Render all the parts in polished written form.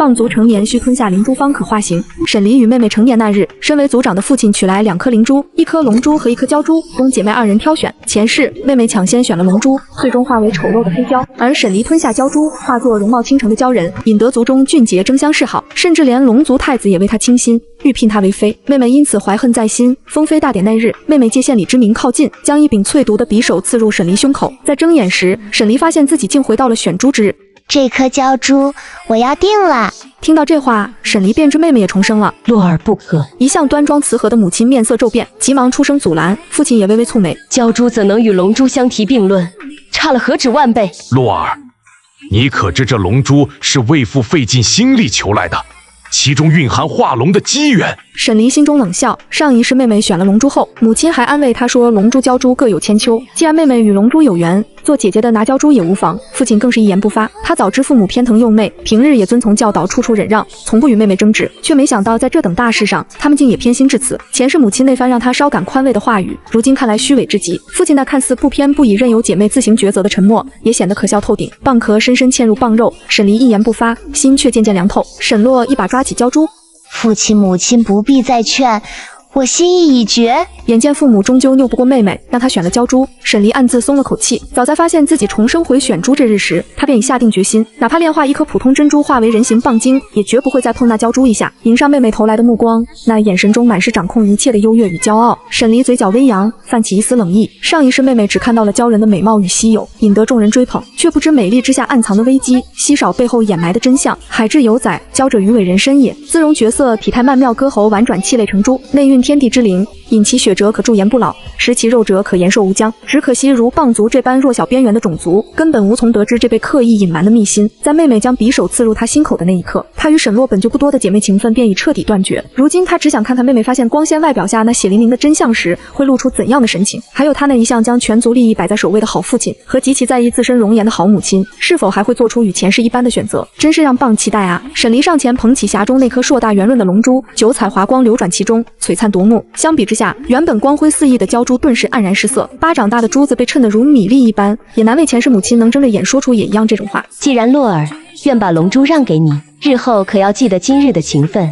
蚌族成年需吞下灵珠方可化形。沈离与妹妹成年那日，身为族长的父亲取来2颗灵珠，一颗龙珠和一颗鲛珠，供姐妹2人挑选。前世妹妹抢先选了龙珠，最终化为丑陋的黑貛，而沈离吞下鲛珠，化作容貌倾城的鲛人，引得族中俊杰争相示好，甚至连龙族太子也为他倾心，欲聘他为妃。妹妹因此怀恨在心。封妃大典那日，妹妹借献礼之名靠近，将一柄淬毒的匕首刺入沈离胸口。在睁眼时，沈离发现自己竟回到了选珠之日。这颗鲛珠我要定了。听到这话，沈离便知妹妹也重生了。洛儿不可！一向端庄慈和的母亲面色骤变，急忙出声阻拦。父亲也微微蹙眉，鲛珠怎能与龙珠相提并论？差了何止万倍！洛儿，你可知这龙珠是为父费尽心力求来的，其中蕴含化龙的机缘。沈离心中冷笑，上一世妹妹选了龙珠后，母亲还安慰她说龙珠鲛珠各有千秋，既然妹妹与龙珠有缘，做姐姐的拿鲛珠也无妨。父亲更是一言不发，他早知父母偏疼幼妹，平日也遵从教导，处处忍让，从不与妹妹争执，却没想到在这等大事上，他们竟也偏心至此。前世母亲那番让他稍感宽慰的话语，如今看来虚伪至极。父亲那看似不偏不倚，任由姐妹自行抉择的沉默，也显得可笑透顶。蚌壳深深嵌入蚌肉，沈离一言不发，心却渐渐凉透。沈洛一把抓起鲛珠，父亲母亲不必再劝，我心意已决。眼见父母终究拗不过妹妹，让她选了鲛珠，沈离暗自松了口气。早在发现自己重生回选珠这日时，他便已下定决心，哪怕炼化一颗普通珍珠化为人形蚌精，也绝不会再碰那鲛珠一下。迎上妹妹投来的目光，那眼神中满是掌控一切的优越与骄傲。沈离嘴角微扬，泛起一丝冷意。上一世妹妹只看到了鲛人的美貌与稀有，引得众人追捧，却不知美丽之下暗藏的危机，稀少背后掩埋的真相。海至有载，鲛者鱼尾人身也，姿容绝色，体态曼妙，歌喉婉转，气类成珠，内蕴天地之灵。饮其血者可驻颜不老，食其肉者可延寿无疆。只可惜如蚌族这般弱小边缘的种族，根本无从得知这被刻意隐瞒的秘辛。在妹妹将匕首刺入他心口的那一刻，他与沈洛本就不多的姐妹情分便已彻底断绝。如今他只想看看妹妹发现光鲜外表下那血淋淋的真相时，会露出怎样的神情。还有他那一向将全族利益摆在首位的好父亲，和极其在意自身容颜的好母亲，是否还会做出与前世一般的选择？真是让蚌期待啊！沈离上前捧起匣中那颗硕大圆润的龙珠，九彩华光流转其中，璀璨夺目。相比之下，原本光辉四溢的鲛珠顿时黯然失色，巴掌大的珠子被衬得如米粒一般，也难为前世母亲能睁着眼说出也一样这种话。既然洛儿愿把龙珠让给你，日后可要记得今日的情分，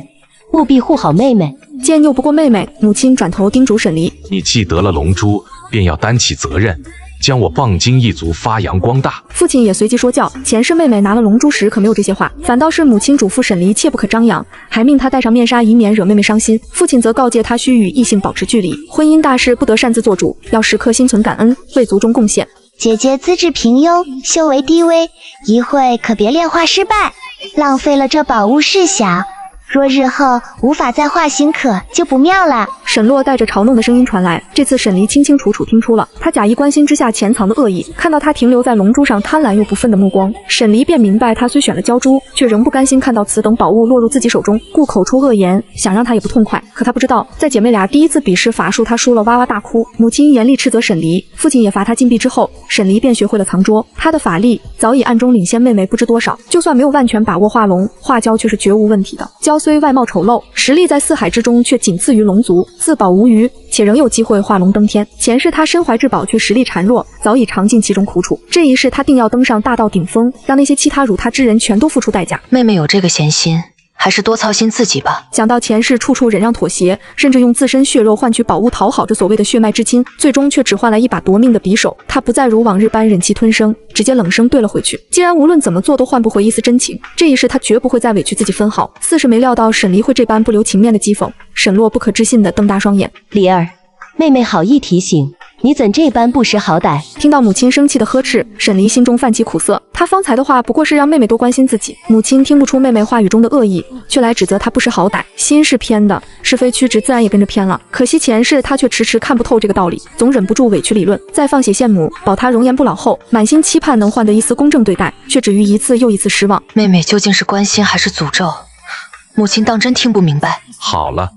务必护好妹妹。见拗不过妹妹，母亲转头叮嘱沈离：你既得了龙珠，便要担起责任，将我蚌精一族发扬光大。父亲也随即说教，前世妹妹拿了龙珠时可没有这些话，反倒是母亲嘱咐沈离切不可张扬，还命他戴上面纱，以免惹妹妹伤心。父亲则告诫他需与异性保持距离，婚姻大事不得擅自做主，要时刻心存感恩，为族中贡献。姐姐资质平庸，修为低微，一会可别炼化失败，浪费了这宝物事小。若日后无法再化形可就不妙了。沈洛带着嘲弄的声音传来，这次沈离清清楚楚听出了他假意关心之下潜藏的恶意。看到他停留在龙珠上贪婪又不忿的目光，沈离便明白他虽选了鲛珠，却仍不甘心看到此等宝物落入自己手中，故口出恶言，想让他也不痛快。可他不知道，在姐妹俩第一次比试法术他输了，哇哇大哭。母亲严厉斥责沈离，父亲也罚他禁闭之后，沈离便学会了藏拙。他的法力早已暗中领先妹妹不知多少，就算没有万全把握化龙化鲛，却是绝无问题的。鲛虽外貌丑陋，实力在四海之中却仅次于龙族，自保无虞，且仍有机会化龙登天。前世他身怀至宝，却实力孱弱，早已尝尽其中苦楚。这一世他定要登上大道顶峰，让那些欺他辱他之人全都付出代价。妹妹有这个闲心，还是多操心自己吧。想到前世处处忍让妥协，甚至用自身血肉换取宝物讨好这所谓的血脉至亲，最终却只换来一把夺命的匕首。他不再如往日般忍气吞声，直接冷声对了回去。既然无论怎么做都换不回一丝真情，这一世他绝不会再委屈自己分毫。似是没料到沈离会这般不留情面的讥讽，沈洛不可置信地瞪大双眼。离儿，妹妹好意提醒，你怎这般不识好歹？听到母亲生气的呵斥，沈离心中泛起苦涩。他方才的话不过是让妹妹多关心自己，母亲听不出妹妹话语中的恶意，却来指责他不识好歹，心是偏的，是非曲直自然也跟着偏了。可惜前世他却迟迟看不透这个道理，总忍不住委屈理论。在放血献母，保她容颜不老后，满心期盼能换得一丝公正对待，却止于一次又一次失望。妹妹究竟是关心还是诅咒？母亲当真听不明白。好了，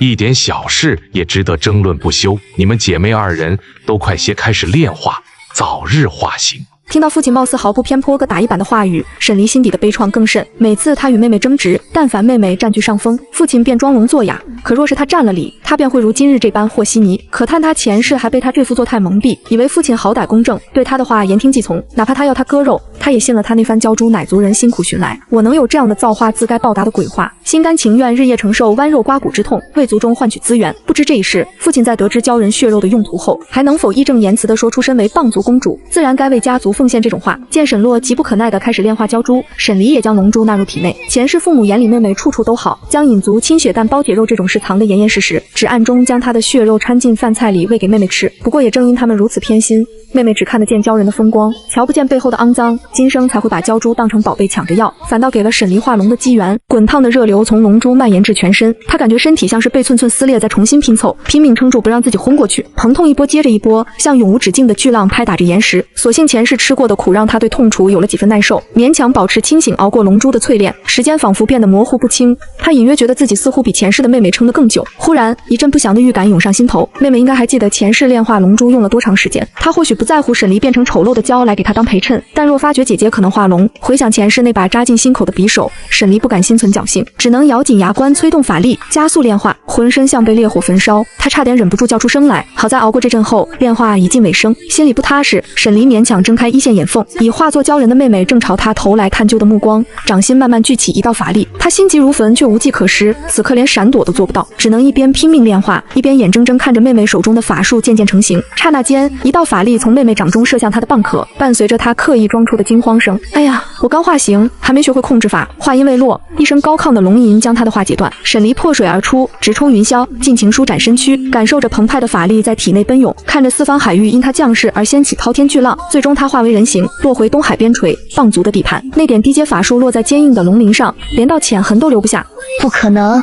一点小事也值得争论不休。你们姐妹二人都快些开始炼化，早日化形。听到父亲貌似毫不偏颇个打一板的话语，沈离心底的悲怆更甚。每次他与妹妹争执，但凡妹妹占据上风，父亲便装聋作哑；可若是他占了理，他便会如今日这般和稀泥。可叹他前世还被他这副作态蒙蔽，以为父亲好歹公正，对他的话言听计从，哪怕他要他割肉，他也信了他那番教猪乃族人辛苦寻来，我能有这样的造化自该报答的鬼话，心甘情愿日夜承受剜肉刮骨之痛，为族中换取资源。不知这一事，父亲在得知鲛人血肉的用途后，还能否义正言辞地说出身为蚌族公主，自然该为家族奉献这种话。见沈洛急不可耐地开始炼化鲛珠，沈离也将龙珠纳入体内。前世父母眼里妹妹处处都好，将引族亲血蛋包铁肉这种事藏得严严实实，只暗中将她的血肉掺进饭菜里喂给妹妹吃。不过也正因他们如此偏心，妹妹只看得见鲛人的风光，瞧不见背后的肮脏，今生才会把鲛珠当成宝贝抢着要，反倒给了沈离化龙的机缘。滚烫的热流从龙珠蔓延至全身，他感觉身体像是被寸寸撕裂再重新拼凑，拼命撑住不让自己昏过去。疼痛一波接着一波，像永无止境的巨浪拍打着岩石。所幸前世吃过的苦让他对痛楚有了几分耐受，勉强保持清醒熬过龙珠的淬炼。时间仿佛变得模糊不清，他隐约觉得自己似乎比前世的妹妹撑得更久。忽然一阵不祥的预感涌上心头，妹妹应该还记得前世炼化龙珠用了多长时间。他或许不在乎沈离变成丑陋的胶来给他当陪衬，但若发觉姐姐可能化龙，回想前世那把扎进心口的匕首，沈离不敢心存侥幸，只能咬紧牙关催动法力加速炼化，浑身像被烈火焚烧，他差点忍不住叫出声来。好在熬过这阵后，炼化已近尾声，心里不踏实，沈离勉强睁开一线眼缝，以化作鲛人的妹妹正朝他投来探究的目光，掌心慢慢聚起一道法力，他心急如焚却无计可施，此刻连闪躲都做不到，只能一边拼命炼化，一边眼睁睁看着妹妹手中的法术渐渐成型。刹那间，一道法力从妹妹掌中射向他的蚌壳，伴随着他刻意装出的惊慌声：“哎呀，我刚化形，还没学会控制法。”话音未落，一声高亢的龙吟将他的话截断。沈离破水而出，直冲云霄，尽情舒展身躯，感受着澎湃的法力在体内奔涌，看着四方海域因他降世而掀起滔天巨浪。最终他化为人形，落回东海边陲蚌族的地盘。那点低阶法术落在坚硬的龙鳞上，连道浅痕都留不下。不可能，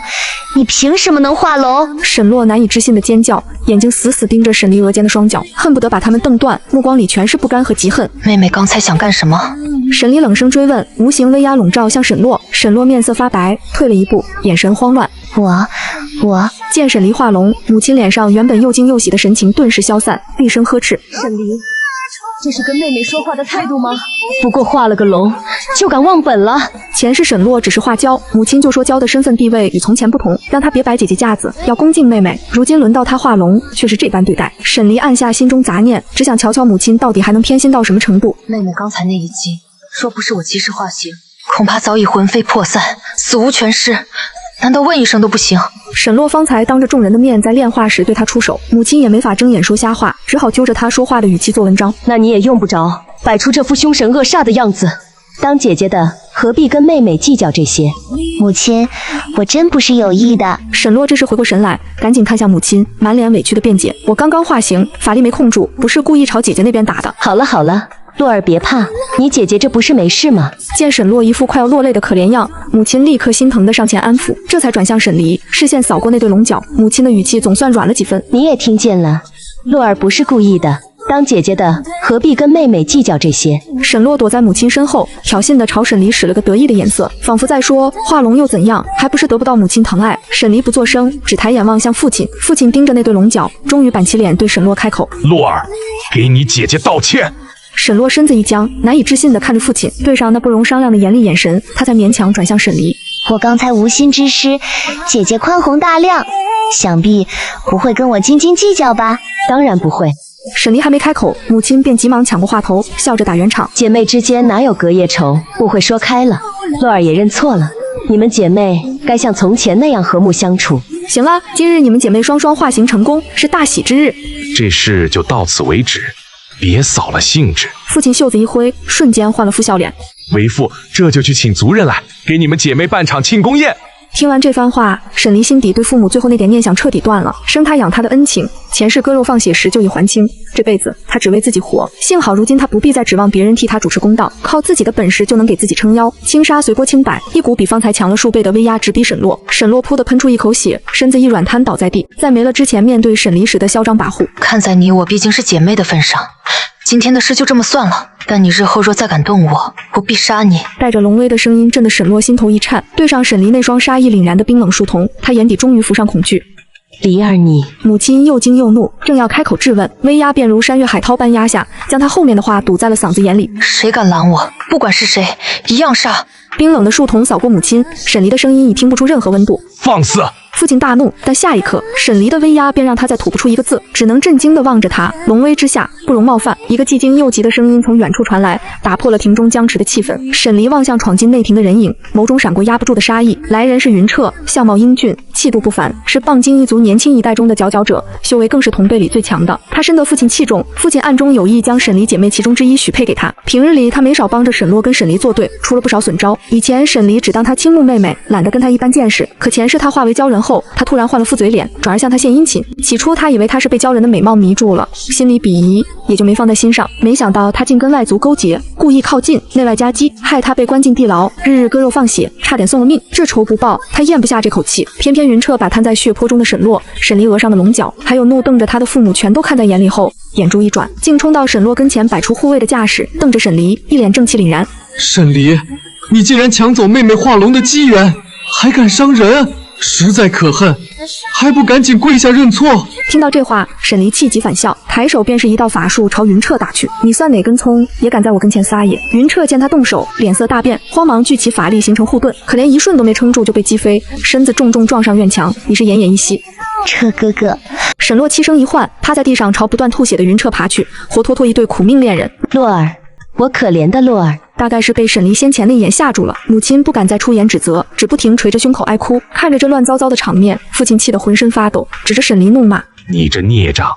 你凭什么能化龙？沈洛难以置信的尖叫，眼睛死死盯着沈离额间的双脚，恨不得把他们瞪断，目光里全是不甘和嫉恨。妹妹刚才想干什么？沈离冷声追问，无形威压笼罩向沈洛。沈洛面色发白，退了一步，眼神慌乱。我见沈离化龙，母亲脸上原本又惊又喜的神情顿时消散，厉声呵斥：“沈离，这是跟妹妹说话的态度吗？不过化了个龙，就敢忘本了？”前世沈洛只是化鲛，母亲就说鲛的身份地位与从前不同，让她别摆姐姐架子，要恭敬妹妹。如今轮到她化龙，却是这般对待。沈离按下心中杂念，只想瞧瞧母亲到底还能偏心到什么程度。妹妹刚才那一击，若不是我及时化形，恐怕早已魂飞魄散，死无全尸。难道问一声都不行？沈洛方才当着众人的面在炼化时对他出手，母亲也没法睁眼说瞎话，只好揪着他说话的语气做文章。那你也用不着摆出这副凶神恶煞的样子，当姐姐的何必跟妹妹计较这些？母亲，我真不是有意的。沈洛这时回过神来，赶紧看向母亲，满脸委屈的辩解：“我刚刚化形，法力没控住，不是故意朝姐姐那边打的。”好了好了，洛儿别怕，你姐姐这不是没事吗？见沈洛一副快要落泪的可怜样，母亲立刻心疼地上前安抚，这才转向沈离，视线扫过那对龙角，母亲的语气总算软了几分。你也听见了，洛儿不是故意的，当姐姐的何必跟妹妹计较这些？沈洛躲在母亲身后，挑衅地朝沈离使了个得意的眼色，仿佛在说：“化龙又怎样，还不是得不到母亲疼爱。”沈离不作声，只抬眼望向父亲，父亲盯着那对龙角，终于板起脸对沈洛开口：“洛儿，给你姐姐道歉。”沈洛身子一僵，难以置信地看着父亲，对上那不容商量的严厉眼神，他才勉强转向沈离：“我刚才无心之失，姐姐宽宏大量，想必不会跟我斤斤计较吧？”当然不会。沈离还没开口，母亲便急忙抢过话头，笑着打圆场：“姐妹之间哪有隔夜仇？误会说开了，洛儿也认错了，你们姐妹该像从前那样和睦相处。行了，今日你们姐妹双双化形成功，是大喜之日，这事就到此为止，别扫了兴致。”父亲袖子一挥，瞬间换了副笑脸：“为父这就去请族人来，给你们姐妹办场庆功宴。”听完这番话，沈离心底对父母最后那点念想彻底断了。生他养他的恩情，前世割肉放血时就已还清，这辈子他只为自己活。幸好如今他不必再指望别人替他主持公道，靠自己的本事就能给自己撑腰。轻纱随波轻摆，一股比方才强了数倍的威压直逼沈洛。沈洛扑地喷出一口血，身子一软瘫倒在地，再没了之前面对沈离时的嚣张跋扈。看在你我毕竟是姐妹的份上，今天的事就这么算了。但你日后若再敢动我，我必杀你！带着龙威的声音震得沈洛心头一颤，对上沈离那双杀意凛然的冰冷书童，他眼底终于浮上恐惧。离儿你……母亲又惊又怒，正要开口质问，威压便如山岳海涛般压下，将他后面的话堵在了嗓子眼里。谁敢拦我，不管是谁，一样杀！冰冷的树瞳扫过母亲，沈离的声音已听不出任何温度。放肆！父亲大怒，但下一刻，沈离的威压便让他再吐不出一个字，只能震惊地望着他。龙威之下，不容冒犯。一个既惊又急的声音从远处传来，打破了庭中僵持的气氛。沈离望向闯进内庭的人影，眸中闪过压不住的杀意。来人是云彻，相貌英俊，气度不凡，是棒金一族年轻一代中的佼佼者，修为更是同辈里最强的。他深得父亲器重，父亲暗中有意将沈离姐妹其中之一许配给他。平日里他没少帮着沈洛跟沈离作对，出了不少损招。以前沈离只当他倾慕妹妹，懒得跟他一般见识。可前世他化为鲛人后，他突然换了副嘴脸，转而向他献殷勤。起初他以为他是被鲛人的美貌迷住了，心里鄙夷，也就没放在心上。没想到他竟跟外族勾结，故意靠近，内外夹击，害他被关进地牢，日日割肉放血，差点送了命。这仇不报，他咽不下这口气。偏偏云彻把瘫在血泊中的沈洛、沈离额上的龙角，还有怒瞪着他的父母全都看在眼里后，眼珠一转，竟冲到沈洛跟前，摆出护卫的架势，瞪着沈离，一脸正气凛然。沈离，你竟然抢走妹妹化龙的机缘，还敢伤人，实在可恨，还不赶紧跪下认错！听到这话，沈离气急反笑，抬手便是一道法术朝云彻打去。你算哪根葱，也敢在我跟前撒野？云彻见他动手，脸色大变，慌忙聚起法力形成护盾，可连一瞬都没撑住就被击飞，身子重重撞上院墙，已是奄奄一息。彻哥哥，沈洛七声一唤，趴在地上朝不断吐血的云彻爬去，活脱脱一对苦命恋人。洛儿，我可怜的洛儿。大概是被沈离先前那一眼吓住了，母亲不敢再出言指责，只不停捶着胸口哀哭。看着这乱糟糟的场面，父亲气得浑身发抖，指着沈离怒骂：你这孽障，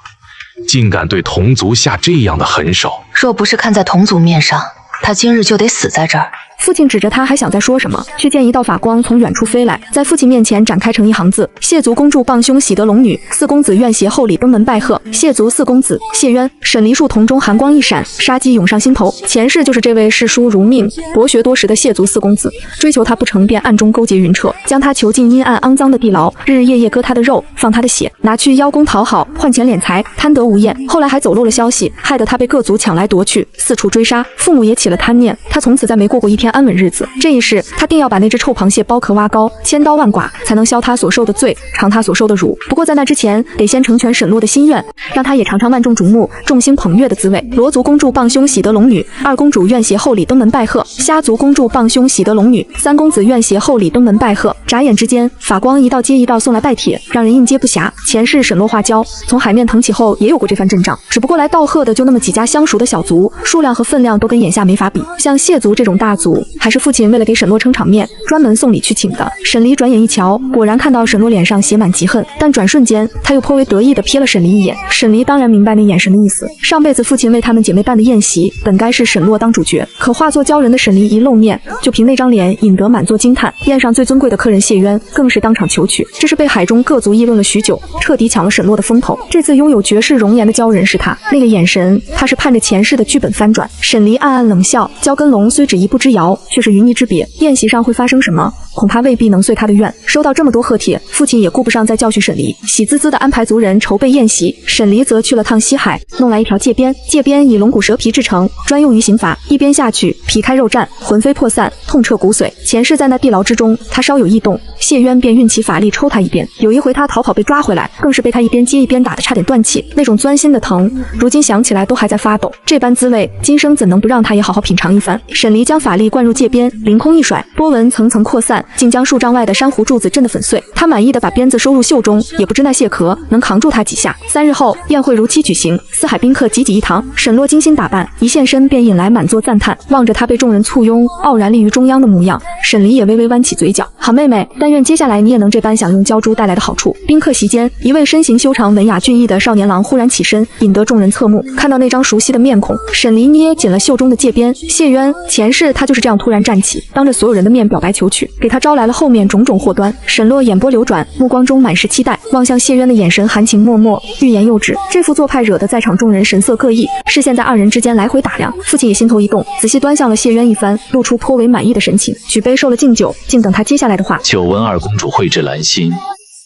竟敢对同族下这样的狠手！若不是看在同族面上，他今日就得死在这儿。父亲指着他，还想再说什么，却见一道法光从远处飞来，在父亲面前展开成一行字：谢族恭祝傍兄喜得龙女，四公子愿携厚礼登门拜贺。谢族四公子谢渊。沈离树瞳中寒光一闪，杀机涌上心头。前世就是这位视书如命、博学多识的谢族四公子，追求他不成，便暗中勾结云彻，将他囚禁阴暗肮脏的地牢，日日夜夜割他的肉，放他的血，拿去邀功讨好，换钱敛财，贪得无厌。后来还走漏了消息，害得他被各族抢来夺去，四处追杀。父母也起了贪念，他从此再没过过一天安稳日子。这一世，他定要把那只臭螃蟹剥壳挖高，千刀万剐，才能消他所受的罪，偿他所受的辱。不过在那之前，得先成全沈洛的心愿，让他也尝尝万众瞩目、众星捧月的滋味。罗族恭祝傍兄喜得龙女，二公主愿携厚礼登门拜贺；虾族恭祝傍兄喜得龙女，三公子愿携厚礼登门拜贺。眨眼之间，法光一道接一道送来拜帖，让人应接不暇。前世沈洛化鲛从海面腾起后，也有过这番阵仗，只不过来道贺的就那么几家相熟的小族，数量和分量都跟眼下没法比。像谢族这种大族，还是父亲为了给沈洛撑场面，专门送礼去请的。沈离转眼一瞧，果然看到沈洛脸上写满嫉恨，但转瞬间他又颇为得意地瞥了沈离一眼。沈离当然明白那眼神的意思，上辈子父亲为他们姐妹办的宴席，本该是沈洛当主角，可化作鲛人的沈离一露面，就凭那张脸引得满座惊叹。宴上最尊贵的客人谢渊更是当场求娶，这是被海中各族议论了许久，彻底抢了沈洛的风头。这次拥有绝世容颜的鲛人是他，那个眼神，他是盼着前世的剧本翻转。沈离暗暗冷笑，鲛跟龙虽只一步之遥，却是云泥之别。宴席上会发生什么，恐怕未必能遂他的愿。收到这么多贺帖，父亲也顾不上再教训沈离，喜滋滋地安排族人筹备宴席。沈离则去了趟西海，弄来一条戒鞭，戒鞭以龙骨蛇皮制成，专用于刑罚，一鞭下去，皮开肉绽，魂飞魄散，痛彻骨髓。前世在那地牢之中，他稍有异动，谢渊便运起法力抽他一鞭。有一回他逃跑被抓回来，更是被他一鞭接一鞭打得差点断气，那种钻心的疼，如今想起来都还在发抖。这般滋味，今生怎能不让他也好好品尝一番？沈离将法力灌入戒鞭，凌空一甩，波纹层层扩散，竟将数丈外的珊瑚柱子震得粉碎。他满意的把鞭子收入袖中，也不知那蟹壳能扛住他几下。3日后，宴会如期举行，四海宾客济济一堂。沈洛精心打扮，一现身便引来满座赞叹。望着他被众人簇拥，傲然立于中央的模样，沈离也微微弯起嘴角。好妹妹，但愿接下来你也能这般享用鲛珠带来的好处。宾客席间，一位身形修长、文雅俊逸的少年郎忽然起身，引得众人侧目。看到那张熟悉的面孔，沈离捏紧了袖中的戒鞭。谢渊，前世他就是这样突然站起，当着所有人的面表白求娶，给他招来了后面种种祸端。沈洛眼波流转，目光中满是期待，望向谢渊的眼神含情脉脉，欲言又止。这副做派惹得在场众人神色各异，视线在二人之间来回打量。父亲也心头一动，仔细端详了谢渊一番，露出颇为满意的神情，举杯受了敬酒，静等他接下来的话。久闻二公主蕙质兰心，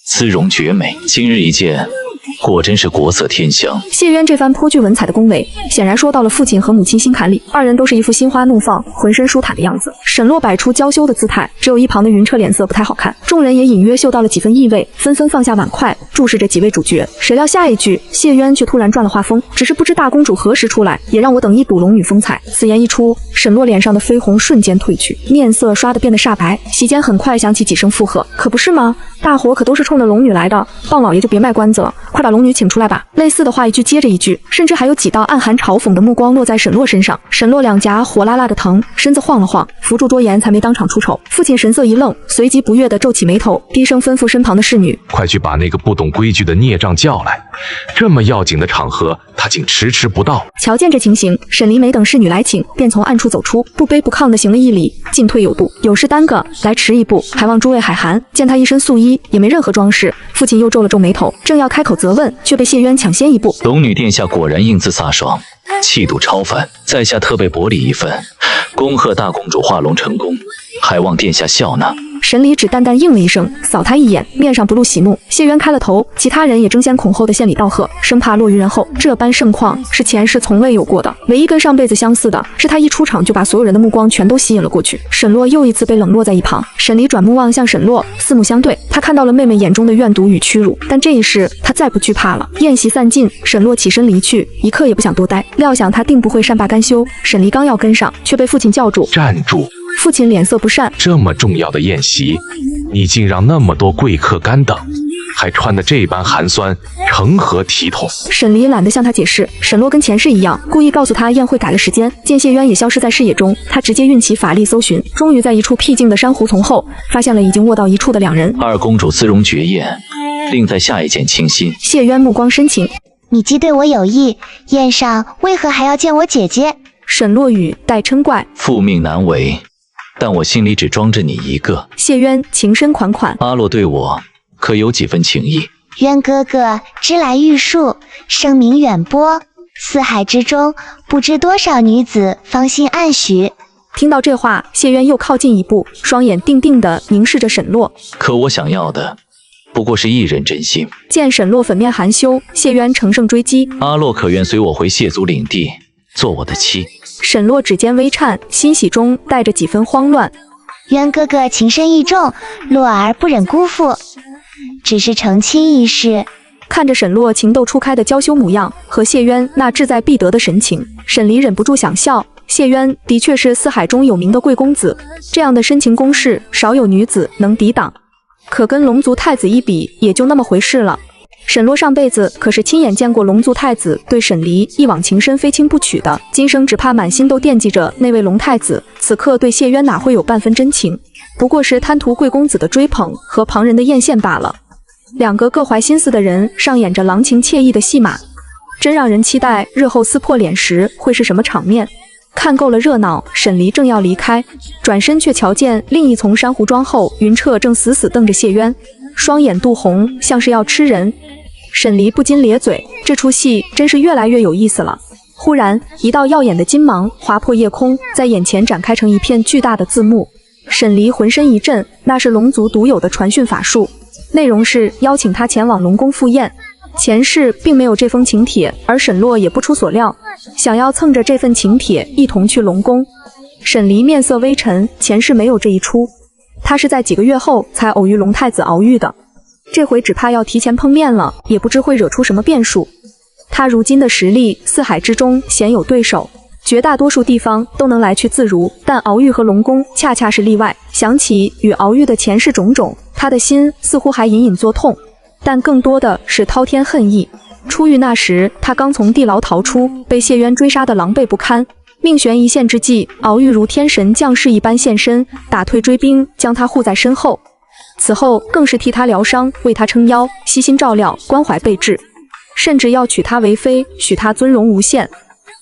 姿容绝美，今日一见，果真是国色天香。谢渊这番颇具文采的恭维，显然说到了父亲和母亲心坎里，二人都是一副心花怒放、浑身舒坦的样子。沈洛摆出娇羞的姿态，只有一旁的云彻脸色不太好看。众人也隐约嗅到了几分意味，纷纷放下碗筷，注视着几位主角。谁料下一句，谢渊却突然转了话锋，只是不知大公主何时出来，也让我等一睹龙女风采。此言一出，沈洛脸上的绯红瞬间褪去，面色刷得变得煞白，席间很快响起几声附和。可不是吗？大伙可都是冲着龙女来的，棒老爷就别卖关子了，快把龙女请出来吧。类似的话一句接着一句，甚至还有几道暗含嘲讽的目光落在沈洛身上。沈洛两颊火辣辣的疼，身子晃了晃，扶住桌沿才没当场出丑。父亲神色一愣，随即不悦地皱起眉头，低声吩咐身旁的侍女：快去把那个不懂规矩的孽障叫来，这么要紧的场合，他竟迟迟不到。瞧见这情形，沈离没等侍女来请，便从暗处走出，不卑不亢地行了一礼，进退有度。有事耽搁，来迟一步，还望诸位海涵。见他一身素衣，也没任何装饰，父亲又皱了皱眉头，正要开口责问，却被谢渊抢先一步。龙女殿下果然英姿飒爽，气度超凡，在下特备薄礼一份，恭贺大公主化龙成功，还望殿下笑纳。沈礼只淡淡应了一声，扫他一眼，面上不露喜怒。谢渊开了头，其他人也争先恐后的献礼道贺，生怕落于人后。这般盛况是前世从未有过的，唯一跟上辈子相似的是他一出场就把所有人的目光全都吸引了过去。沈洛又一次被冷落在一旁。沈礼转目望向沈洛，四目相对，他看到了妹妹眼中的怨毒与屈辱，但这一世他再不惧怕了。宴席散尽，沈洛起身离去，一刻也不想多待。料想他定不会善罢甘休，沈离刚要跟上，却被父亲叫住：站住！父亲脸色不善，这么重要的宴席，你竟让那么多贵客干等，还穿得这般寒酸，成何体统？沈离懒得向他解释，沈洛跟前世一样，故意告诉他宴会改了时间。见谢渊也消失在视野中，他直接运起法力搜寻，终于在一处僻静的珊瑚丛后，发现了已经卧到一处的两人。二公主姿容绝艳，另在下一见倾心。谢渊目光深情，你既对我有意，宴上为何还要见我姐姐？沈洛语带嗔怪，父命难违，但我心里只装着你一个。谢渊情深款款，阿洛对我可有几分情意？渊哥哥知来玉树，声名远播，四海之中不知多少女子芳心暗许。听到这话，谢渊又靠近一步，双眼定定地凝视着沈洛。可我想要的不过是一人真心。见沈洛粉面含羞，谢渊乘胜追击：阿洛可愿随我回谢族领地，做我的妻？沈洛指尖微颤，欣喜中带着几分慌乱。渊哥哥情深意重，洛儿不忍辜负，只是成亲一事。看着沈洛情窦初开的娇羞模样和谢渊那志在必得的神情，沈离忍不住想笑。谢渊的确是四海中有名的贵公子，这样的深情攻势少有女子能抵挡，可跟龙族太子一比，也就那么回事了。沈洛上辈子可是亲眼见过龙族太子对沈离一往情深非亲不娶的，今生只怕满心都惦记着那位龙太子，此刻对谢渊哪会有半分真情，不过是贪图贵公子的追捧和旁人的艳羡罢了。两个各怀心思的人上演着郎情妾意的戏码，真让人期待日后撕破脸时会是什么场面。看够了热闹，沈离正要离开，转身却瞧见另一丛珊瑚桩后，云彻正死死瞪着谢渊，双眼镀红，像是要吃人。沈离不禁咧嘴，这出戏真是越来越有意思了。忽然，一道耀眼的金芒划破夜空，在眼前展开成一片巨大的字幕。沈离浑身一震，那是龙族独有的传讯法术，内容是邀请他前往龙宫赴宴。前世并没有这封请帖，而沈洛也不出所料，想要蹭着这份请帖一同去龙宫。沈离面色微沉，前世没有这一出，他是在几个月后才偶遇龙太子敖玉的，这回只怕要提前碰面了，也不知会惹出什么变数。他如今的实力，四海之中鲜有对手，绝大多数地方都能来去自如，但敖玉和龙宫恰恰是例外。想起与敖玉的前世种种，他的心似乎还隐隐作痛，但更多的是滔天恨意。出狱那时，他刚从地牢逃出，被谢渊追杀得狼狈不堪，命悬一线之际，敖玉如天神降世一般现身，打退追兵，将他护在身后。此后更是替他疗伤，为他撑腰，悉心照料，关怀备至，甚至要娶她为妃，许他尊荣无限。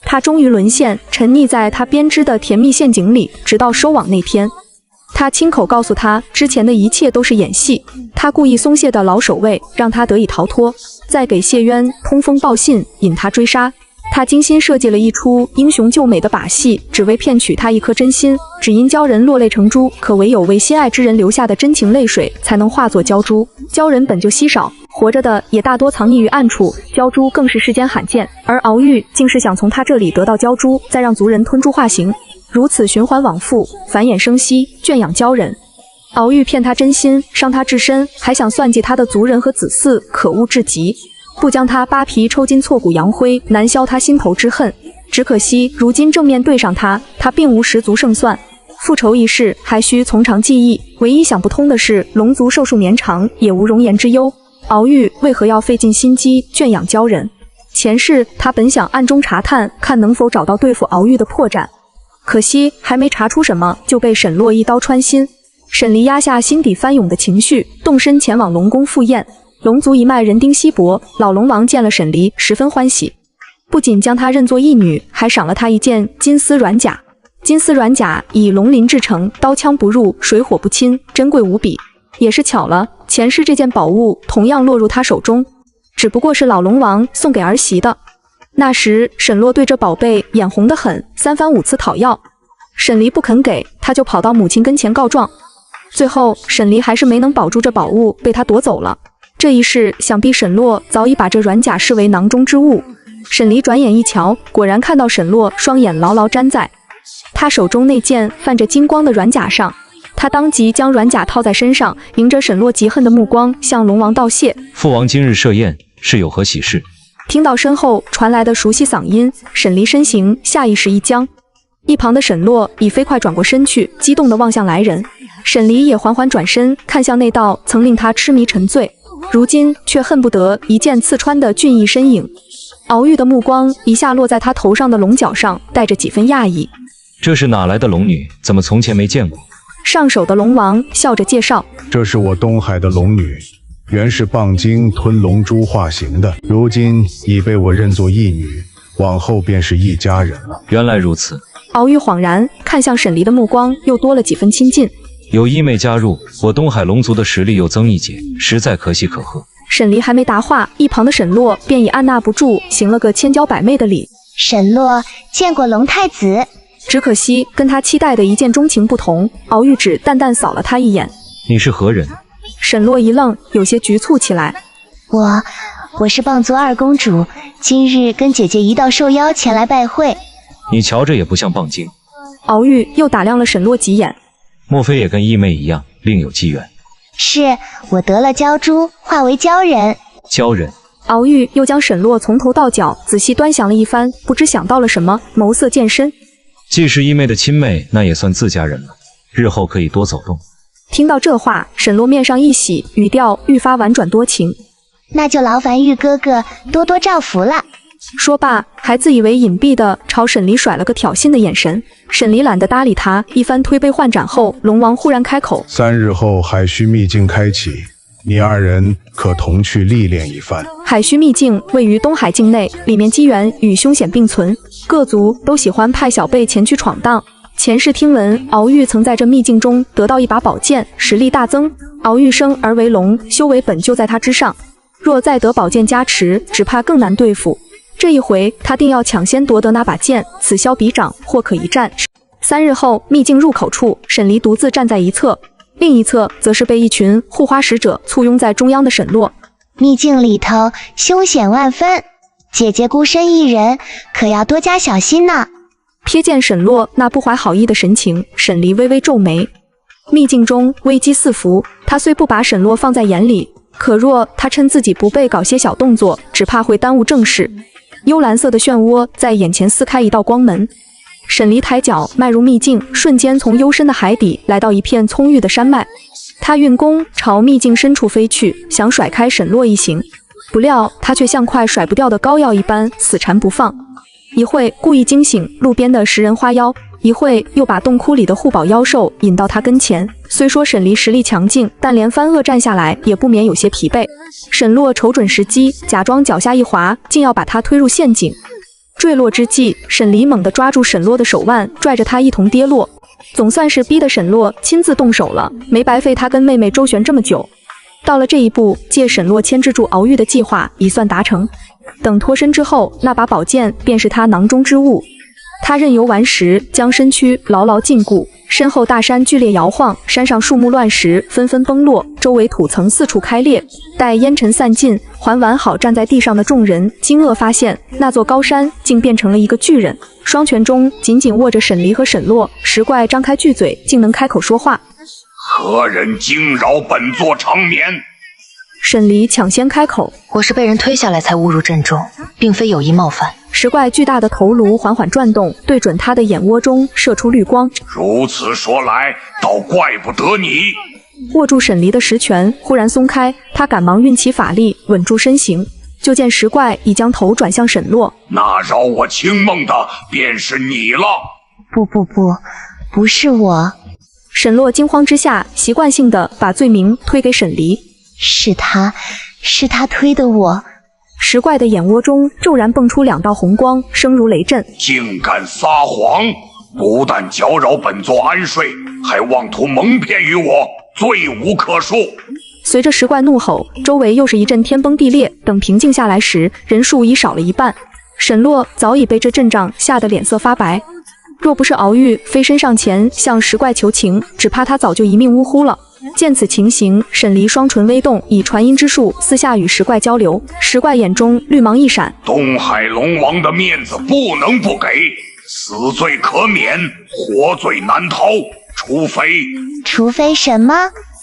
他终于沦陷，沉溺在他编织的甜蜜陷阱里，直到收网那天，他亲口告诉他，之前的一切都是演戏，他故意松懈的老守卫，让他得以逃脱，再给谢渊通风报信，引他追杀。他精心设计了一出英雄救美的把戏，只为骗取他一颗真心，只因鲛人落泪成珠，可唯有为心爱之人留下的真情泪水才能化作鲛珠。鲛人本就稀少，活着的也大多藏匿于暗处，鲛珠更是世间罕见。而敖玉竟是想从他这里得到鲛珠，再让族人吞珠化形，如此循环往复，繁衍生息，圈养鲛人。敖玉骗他真心，伤他至深，还想算计他的族人和子嗣，可恶至极。不将他扒皮抽筋挫骨扬灰，难消他心头之恨。只可惜如今正面对上他，他并无十足胜算。复仇一事还需从长计议，唯一想不通的是龙族寿数绵长，也无容颜之忧。敖玉为何要费尽心机圈养鲛人？前世他本想暗中查探，看能否找到对付敖玉的破绽，可惜还没查出什么，就被沈洛一刀穿心。沈离压下心底翻涌的情绪，动身前往龙宫赴宴。龙族一脉人丁稀薄，老龙王见了沈离，十分欢喜，不仅将她认作义女，还赏了她一件金丝软甲。金丝软甲以龙鳞制成，刀枪不入，水火不侵，珍贵无比。也是巧了，前世这件宝物同样落入她手中，只不过是老龙王送给儿媳的。那时沈洛对这宝贝眼红得很，三番五次讨要，沈离不肯给，他就跑到母亲跟前告状。最后沈离还是没能保住这宝物，被他夺走了。这一世想必沈洛早已把这软甲视为囊中之物。沈离转眼一瞧，果然看到沈洛双眼牢牢粘在他手中那件泛着金光的软甲上。他当即将软甲套在身上，迎着沈洛嫉恨的目光向龙王道谢：父王今日设宴，是有何喜事？听到身后传来的熟悉嗓音，沈离身形下意识一僵。一旁的沈洛已飞快转过身去，激动地望向来人。沈离也缓缓转身，看向那道曾令他痴迷沉醉，如今却恨不得一剑刺穿的俊逸身影。敖玉的目光一下落在他头上的龙角上，带着几分讶异。这是哪来的龙女？怎么从前没见过？上手的龙王笑着介绍：这是我东海的龙女，原是蚌精吞龙珠化形的，如今已被我认作义女，往后便是一家人了。原来如此。敖玉恍然，看向沈离的目光又多了几分亲近。有义妹加入，我东海龙族的实力又增一截，实在可喜可贺。沈离还没答话，一旁的沈洛便已按捺不住，行了个千娇百媚的礼。沈洛见过龙太子，只可惜跟他期待的一见钟情不同，敖玉只淡淡扫了他一眼。你是何人？沈洛一愣，有些局促起来。我是蚌族二公主，今日跟姐姐一道受邀前来拜会。你瞧着也不像蚌精。敖玉又打量了沈洛几眼，莫非也跟义妹一样，另有机缘？是我得了鲛珠，化为鲛人。鲛人。敖玉又将沈洛从头到脚仔细端详了一番，不知想到了什么，眸色渐深。既是义妹的亲妹，那也算自家人了，日后可以多走动。听到这话，沈洛面上一喜，语调愈发婉转多情。那就劳烦玉哥哥多多照拂了。说罢，还自以为隐蔽地朝沈离甩了个挑衅的眼神。沈离懒得搭理他，一番推杯换盏后，龙王忽然开口：3日后海虚秘境开启，你二人可同去历练一番。海虚秘境位于东海境内，里面机缘与凶险并存，各族都喜欢派小辈前去闯荡。前世听闻敖玉曾在这秘境中得到一把宝剑，实力大增。敖玉生而为龙，修为本就在他之上，若再得宝剑加持，只怕更难对付。这一回他定要抢先夺得那把剑，此消彼长，或可一战。3日后，秘境入口处，沈离独自站在一侧，另一侧则是被一群护花使者簇拥在中央的沈洛。秘境里头凶险万分，姐姐孤身一人，可要多加小心呢。瞥见沈洛那不怀好意的神情，沈离微微皱眉。秘境中危机四伏，他虽不把沈洛放在眼里，可若他趁自己不备搞些小动作，只怕会耽误正事。幽蓝色的漩涡在眼前撕开一道光门，沈离抬脚迈入秘境，瞬间从幽深的海底来到一片葱郁的山脉。他运弓朝秘境深处飞去，想甩开沈洛一行，不料他却像块甩不掉的膏药一般死缠不放。一会故意惊醒路边的食人花妖，一会又把洞窟里的护宝妖兽引到他跟前。虽说沈离实力强劲，但连番恶战下来也不免有些疲惫。沈洛瞅准时机，假装脚下一滑，竟要把他推入陷阱。坠落之际，沈离猛地抓住沈洛的手腕，拽着他一同跌落。总算是逼得沈洛亲自动手了，没白费他跟妹妹周旋这么久。到了这一步，借沈洛牵制住敖玉的计划已算达成。等脱身之后，那把宝剑便是他囊中之物。他任由完时，将身躯牢牢禁锢，身后大山剧烈摇晃，山上树木乱石纷纷崩落，周围土层四处开裂。待烟尘散尽，还完好站在地上的众人惊愕发现，那座高山竟变成了一个巨人，双拳中紧紧握着沈离和沈洛。石怪张开巨嘴，竟能开口说话。何人惊扰本座长眠？沈离抢先开口：我是被人推下来才误入阵中，并非有意冒犯。石怪巨大的头颅缓缓转动，对准他的眼窝中射出绿光。如此说来，倒怪不得你。握住沈离的实拳忽然松开，他赶忙运起法力稳住身形。就见石怪已将头转向沈洛。那扰我清梦的便是你了。不是我。沈洛惊慌之下，习惯性的把罪名推给沈离。是他推的我。石怪的眼窝中骤然蹦出2道红光，声如雷震。竟敢撒谎！不但搅扰本座安睡，还妄图蒙骗于我，罪无可恕。随着石怪怒吼，周围又是一阵天崩地裂。等平静下来时，人数已少了一半。沈洛早已被这阵仗吓得脸色发白，若不是敖玉飞身上前向石怪求情，只怕他早就一命呜呼了。见此情形，沈离双唇微动，以传音之术私下与石怪交流。石怪眼中绿芒一闪，东海龙王的面子不能不给，死罪可免，活罪难逃，除非什么？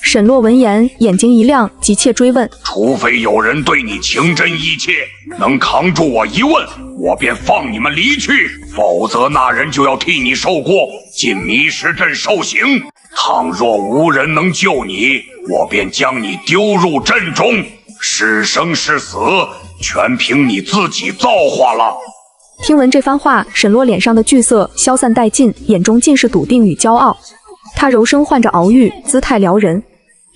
沈洛闻言眼睛一亮，急切追问：除非有人对你情真意切，能扛住我一问，我便放你们离去，否则那人就要替你受过，进迷石阵受刑。倘若无人能救你，我便将你丢入阵中，是生是死，全凭你自己造化了。听闻这番话，沈洛脸上的惧色消散殆尽，眼中尽是笃定与骄傲。他柔声唤着敖玉，姿态撩人：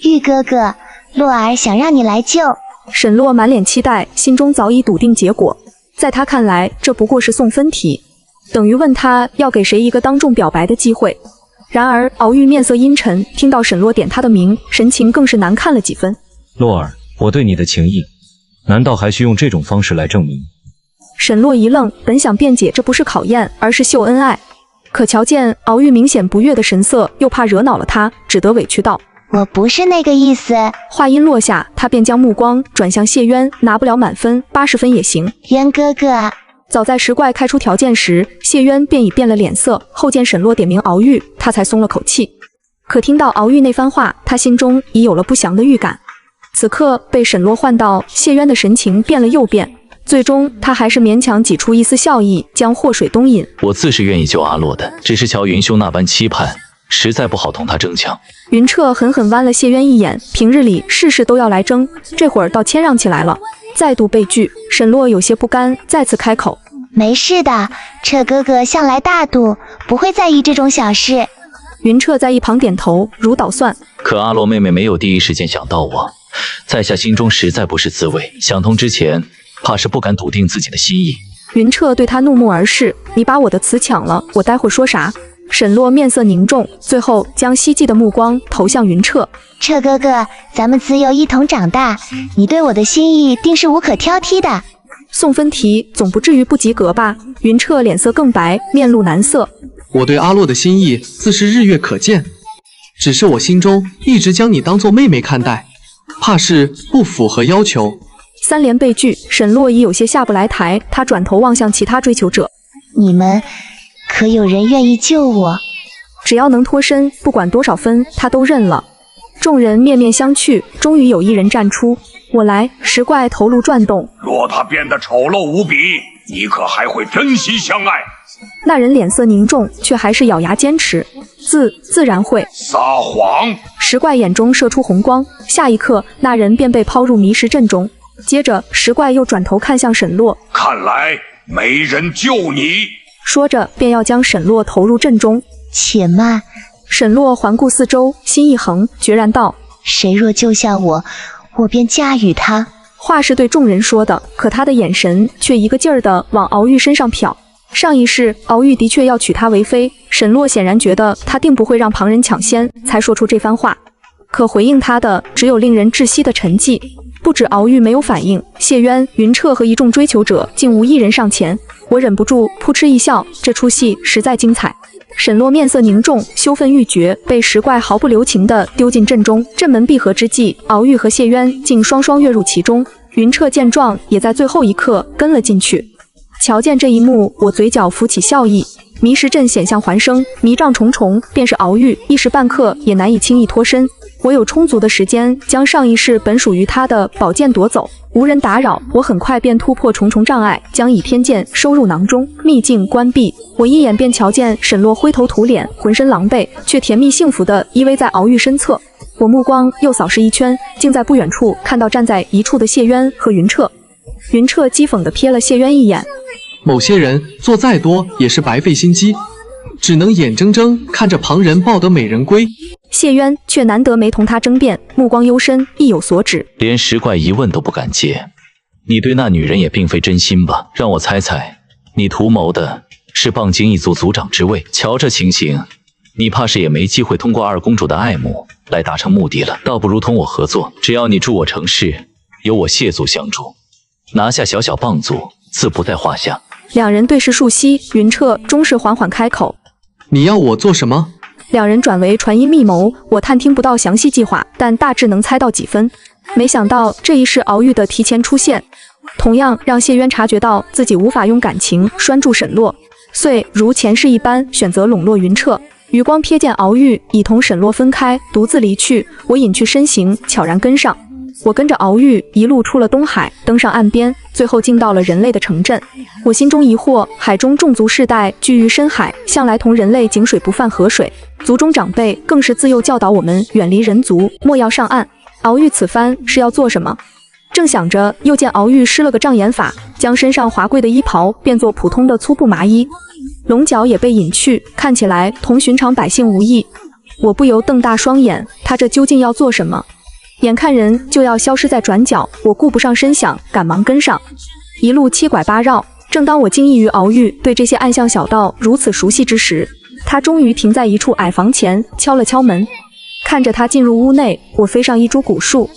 玉哥哥，洛儿想让你来救。沈洛满脸期待，心中早已笃定结果。在他看来，这不过是送分题，等于问他要给谁一个当众表白的机会。然而敖玉面色阴沉，听到沈洛点他的名，神情更是难看了几分。洛儿，我对你的情谊，难道还需用这种方式来证明？沈洛一愣，本想辩解这不是考验，而是秀恩爱，可瞧见敖玉明显不悦的神色，又怕惹恼了他，只得委屈道：我不是那个意思。话音落下，他便将目光转向谢渊，拿不了满分，80分也行。渊哥哥。早在石怪开出条件时，谢渊便已变了脸色，后见沈洛点名敖玉，他才松了口气。可听到敖玉那番话，他心中已有了不祥的预感。此刻被沈洛唤到，谢渊的神情变了又变，最终他还是勉强挤出一丝笑意，将祸水东引。我自是愿意救阿洛的，只是瞧云兄那般期盼，实在不好同他争抢。云彻狠狠剜了谢渊一眼，平日里事事都要来争，这会儿倒谦让起来了。再度被拒，沈洛有些不甘，再次开口：没事的，彻哥哥向来大度，不会在意这种小事。云彻在一旁点头，如捣蒜。可阿洛妹妹没有第一时间想到我，在下心中实在不是滋味，想通之前怕是不敢笃定自己的心意。云彻对他怒目而视：你把我的词抢了，我待会说啥？沈洛面色凝重，最后将希冀的目光投向云彻。彻哥哥，咱们自幼一同长大，你对我的心意定是无可挑剔的。送分题总不至于不及格吧？云彻脸色更白，面露难色。我对阿洛的心意自是日月可见，只是我心中一直将你当作妹妹看待，怕是不符合要求。3连被拒，沈洛已有些下不来台，他转头望向其他追求者：你们可有人愿意救我？只要能脱身，不管多少分，他都认了。众人面面相觑，终于有一人站出：我来。石怪头颅转动：若他变得丑陋无比，你可还会真心相爱？那人脸色凝重，却还是咬牙坚持：自然会。撒谎！石怪眼中射出红光，下一刻，那人便被抛入迷石阵中。接着，石怪又转头看向沈洛：看来没人救你。说着，便要将沈洛投入阵中。且慢！沈洛环顾四周，心一横，决然道：谁若救下我，我便嫁与他。话是对众人说的，可他的眼神却一个劲儿地往敖玉身上瞟。上一世，敖玉的确要娶她为妃，沈洛显然觉得他定不会让旁人抢先，才说出这番话。可回应他的只有令人窒息的沉寂。不止敖玉没有反应，谢渊、云彻和一众追求者竟无一人上前。我忍不住扑哧一笑，这出戏实在精彩。沈洛面色凝重，羞愤欲绝，被石怪毫不留情地丢进阵中。阵门闭合之际，敖玉和谢渊竟双双跃入其中。云彻见状，也在最后一刻跟了进去。瞧见这一幕，我嘴角浮起笑意。迷石阵险象环生，迷障重重，便是敖玉一时半刻也难以轻易脱身。我有充足的时间将上一世本属于他的宝剑夺走，无人打扰，我很快便突破重重障碍，将倚天剑收入囊中，秘境关闭。我一眼便瞧见沈洛灰头土脸，浑身狼狈，却甜蜜幸福地依偎在敖玉身侧。我目光又扫视一圈，竟在不远处看到站在一处的谢渊和云彻。云彻讥讽地瞥了谢渊一眼，某些人做再多也是白费心机，只能眼睁睁看着旁人抱得美人归。谢渊却难得没同他争辩，目光幽深，意有所指。连石怪一问都不敢接，你对那女人也并非真心吧？让我猜猜，你图谋的是蚌精一族族长之位。瞧这情形，你怕是也没机会通过二公主的爱慕来达成目的了。倒不如同我合作，只要你助我成事，有我谢族相助，拿下小小蚌族自不在话下。两人对视数息，云彻终是缓缓开口：你要我做什么？两人转为传音密谋，我探听不到详细计划，但大致能猜到几分。没想到这一世敖玉的提前出现，同样让谢渊察觉到自己无法用感情拴住沈洛，遂如前世一般选择笼络云彻。余光瞥见敖玉已同沈洛分开，独自离去，我隐去身形，悄然跟上。我跟着敖玉一路出了东海，登上岸边，最后竟到了人类的城镇。我心中疑惑，海中众族世代居于深海，向来同人类井水不犯河水，族中长辈更是自幼教导我们远离人族，莫要上岸。敖玉此番是要做什么？正想着，又见敖玉施了个障眼法，将身上华贵的衣袍变作普通的粗布麻衣，龙角也被隐去，看起来同寻常百姓无异。我不由瞪大双眼，他这究竟要做什么？眼看人就要消失在转角，我顾不上声响，赶忙跟上。一路七拐八绕，正当我惊异于敖玉对这些暗巷小道如此熟悉之时，他终于停在一处矮房前，敲了敲门。看着他进入屋内，我飞上一株古树，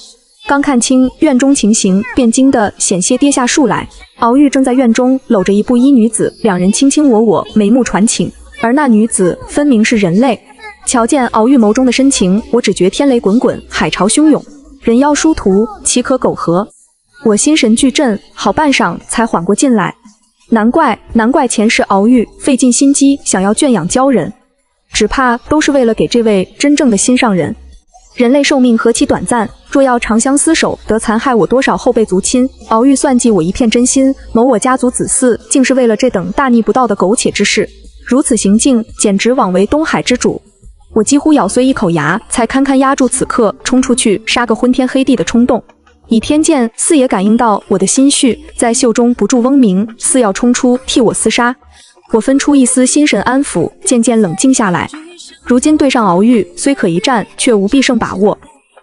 刚看清院中情形，便惊得险些跌下树来。敖玉正在院中搂着一布衣女子，两人卿卿我我，眉目传情，而那女子分明是人类。瞧见敖玉眸中的深情，我只觉天雷滚滚，海潮汹涌，人妖殊途，岂可苟合？我心神俱震，好半晌才缓过劲来。难怪前世敖玉费尽心机想要圈养鲛人，只怕都是为了给这位真正的心上人。人类寿命何其短暂，若要长相厮守，得残害我多少后辈族亲。敖玉算计我一片真心，谋我家族子嗣，竟是为了这等大逆不道的苟且之事。如此行径，简直枉为东海之主。我几乎咬碎一口牙，才堪堪压住此刻冲出去杀个昏天黑地的冲动。倚天剑似也感应到我的心绪，在袖中不住嗡鸣，似要冲出替我厮杀。我分出一丝心神安抚，渐渐冷静下来。如今对上敖玉，虽可一战，却无必胜把握。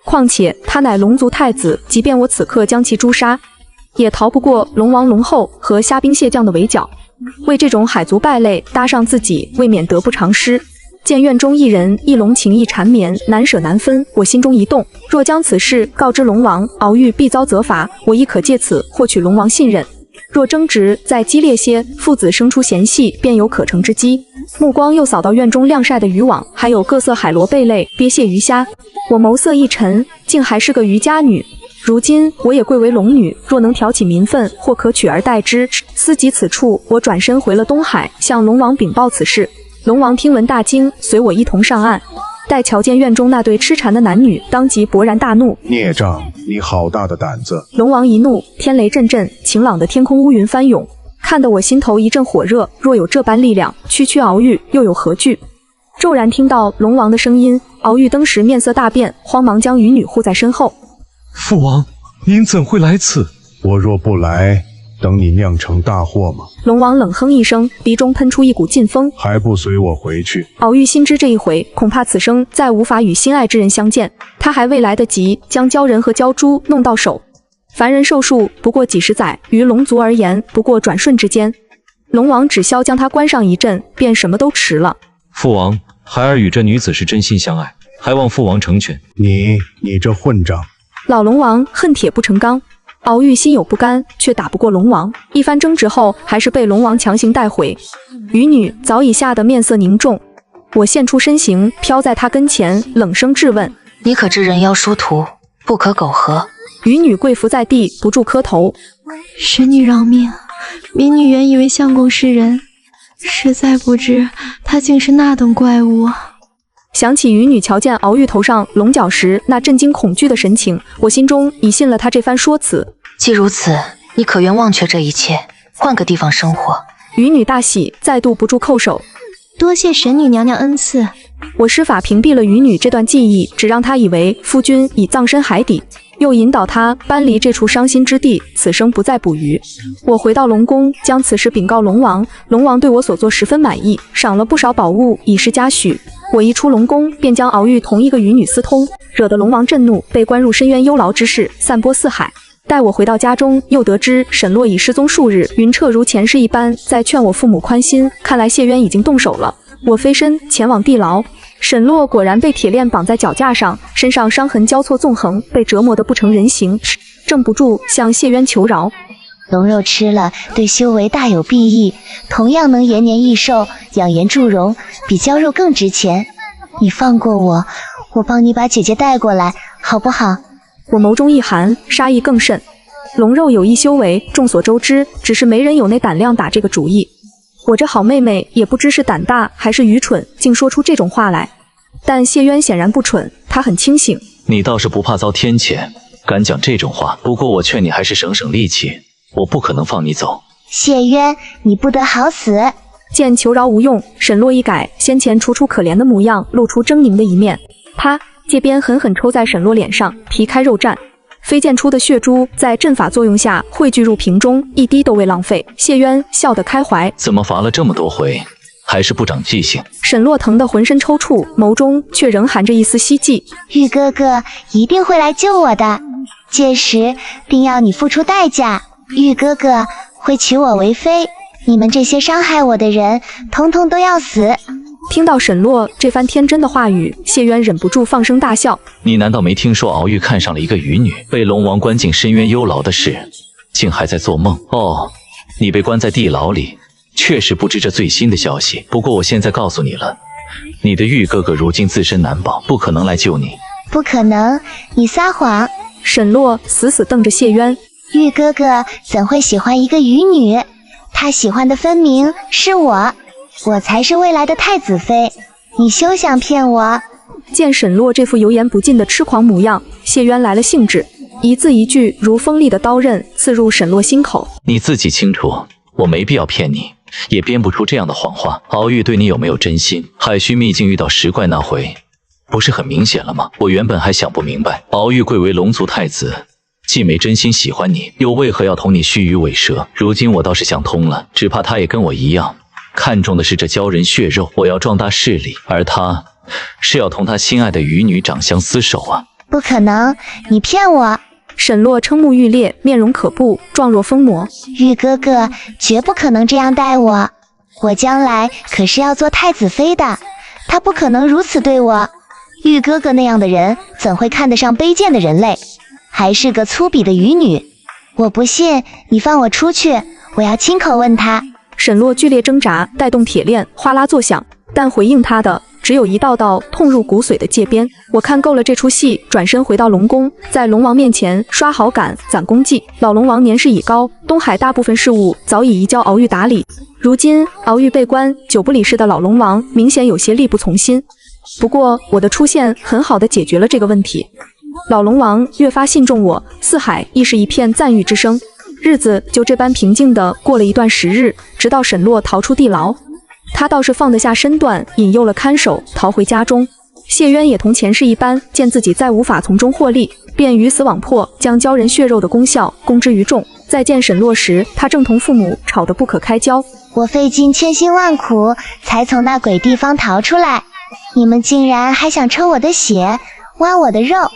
况且他乃龙族太子，即便我此刻将其诛杀，也逃不过龙王龙后和虾兵蟹将的围剿。为这种海族败类搭上自己，未免得不偿失。见院中一人一龙情意缠绵，难舍难分，我心中一动，若将此事告知龙王，敖玉必遭责罚，我亦可借此获取龙王信任。若争执再激烈些，父子生出嫌隙，便有可乘之机。目光又扫到院中晾晒的渔网，还有各色海螺贝类、鳖蟹鱼虾，我眸色一沉，竟还是个渔家女。如今我也贵为龙女，若能挑起民愤，或可取而代之。思及此处，我转身回了东海，向龙王禀报此事。龙王听闻大惊，随我一同上岸。待瞧见院中那对痴缠的男女，当即勃然大怒。孽障，你好大的胆子！龙王一怒，天雷阵阵，晴朗的天空乌云翻涌，看得我心头一阵火热。若有这般力量，区敖玉又有何惧？骤然听到龙王的声音，敖玉登时面色大变，慌忙将渔女护在身后。父王，您怎会来此？我若不来，等你酿成大祸吗？龙王冷哼一声，鼻中喷出一股劲风，还不随我回去？敖玉心知这一回恐怕此生再无法与心爱之人相见，他还未来得及将鲛人和鲛珠弄到手。凡人寿数不过几十载，于龙族而言不过转瞬之间。龙王只消将他关上一阵，便什么都迟了。父王，孩儿与这女子是真心相爱，还望父王成全。你这混账！老龙王恨铁不成钢，敖玉心有不甘，却打不过龙王，一番争执后，还是被龙王强行带回。渔女早已吓得面色凝重，我现出身形，飘在她跟前，冷声质问：“你可知人妖殊途，不可苟合？”渔女跪伏在地，不住磕头：“神女饶命，民女原以为相公是人，实在不知他竟是那等怪物。”想起渔女瞧见敖玉头上龙角时那震惊恐惧的神情，我心中已信了她这番说辞。既如此，你可愿忘却这一切，换个地方生活？渔女大喜，再度不住叩首：“多谢神女娘娘恩赐。”我施法屏蔽了渔女这段记忆，只让她以为夫君已葬身海底，又引导她搬离这处伤心之地，此生不再捕鱼。我回到龙宫，将此事禀告龙王，龙王对我所做十分满意，赏了不少宝物以示嘉许。我一出龙宫，便将敖玉同一个渔女私通，惹得龙王震怒，被关入深渊幽牢之事，散播四海。待我回到家中，又得知沈洛已失踪数日，云彻如前世一般在劝我父母宽心，看来谢渊已经动手了。我飞身前往地牢，沈洛果然被铁链绑在脚架上，身上伤痕交错纵横，被折磨得不成人形，正不住向谢渊求饶。龙肉吃了对修为大有裨益，同样能延年益寿、养颜助容，比蛟肉更值钱。你放过我，我帮你把姐姐带过来，好不好？我眸中一寒，杀意更甚。龙肉有意修为，众所周知，只是没人有那胆量打这个主意。我这好妹妹也不知是胆大还是愚蠢，竟说出这种话来。但谢渊显然不蠢，他很清醒。你倒是不怕遭天谴，敢讲这种话。不过我劝你还是省省力气，我不可能放你走。谢渊，你不得好死！见求饶无用，沈洛一改先前楚楚可怜的模样，露出狰狞的一面。他借鞭狠狠抽在沈洛脸上，皮开肉绽。飞溅出的血珠在阵法作用下汇聚入瓶中，一滴都未浪费。谢渊笑得开怀，怎么罚了这么多回，还是不长记性？沈洛疼得浑身抽搐，眸中却仍含着一丝希冀。玉哥哥一定会来救我的，届时定要你付出代价。玉哥哥会娶我为妃，你们这些伤害我的人，统统都要死。听到沈洛这番天真的话语，谢渊忍不住放声大笑。你难道没听说敖玉看上了一个渔女，被龙王关进深渊幽牢的事，竟还在做梦？哦，你被关在地牢里，确实不知这最新的消息。不过我现在告诉你了，你的玉哥哥如今自身难保，不可能来救你。不可能，你撒谎！沈洛死死瞪着谢渊。玉哥哥怎会喜欢一个渔女？他喜欢的分明是我。我才是未来的太子妃，你休想骗我！见沈洛这副油盐不进的痴狂模样，谢渊来了兴致，一字一句如锋利的刀刃刺入沈洛心口。你自己清楚，我没必要骗你，也编不出这样的谎话。敖玉对你有没有真心？海虚秘境遇到石怪那回，不是很明显了吗？我原本还想不明白，敖玉贵为龙族太子，既没真心喜欢你，又为何要同你虚与委蛇？如今我倒是想通了，只怕他也跟我一样，看中的是这鲛人血肉，我要壮大势力，而他是要同他心爱的渔女长相厮守啊！不可能，你骗我！沈洛瞠目欲裂，面容可怖，状若疯魔。玉哥哥绝不可能这样待我，我将来可是要做太子妃的，他不可能如此对我。玉哥哥那样的人怎会看得上卑贱的人类，还是个粗鄙的渔女？我不信，你放我出去，我要亲口问他。沈洛剧烈挣扎，带动铁链哗啦作响，但回应他的只有一道道痛入骨髓的戒鞭。我看够了这出戏，转身回到龙宫，在龙王面前刷好感、攒功绩。老龙王年事已高，东海大部分事务早已移交敖玉打理。如今敖玉被关，久不理事的老龙王明显有些力不从心。不过我的出现很好的解决了这个问题，老龙王越发信重我，四海亦是一片赞誉之声。日子就这般平静地过了一段时日，直到沈洛逃出地牢，他倒是放得下身段，引诱了看守，逃回家中。谢渊也同前世一般，见自己再无法从中获利，便鱼死网破，将鲛人血肉的功效公之于众。再见沈洛时，他正同父母吵得不可开交。我费尽千辛万苦才从那鬼地方逃出来，你们竟然还想抽我的血，挖我的肉，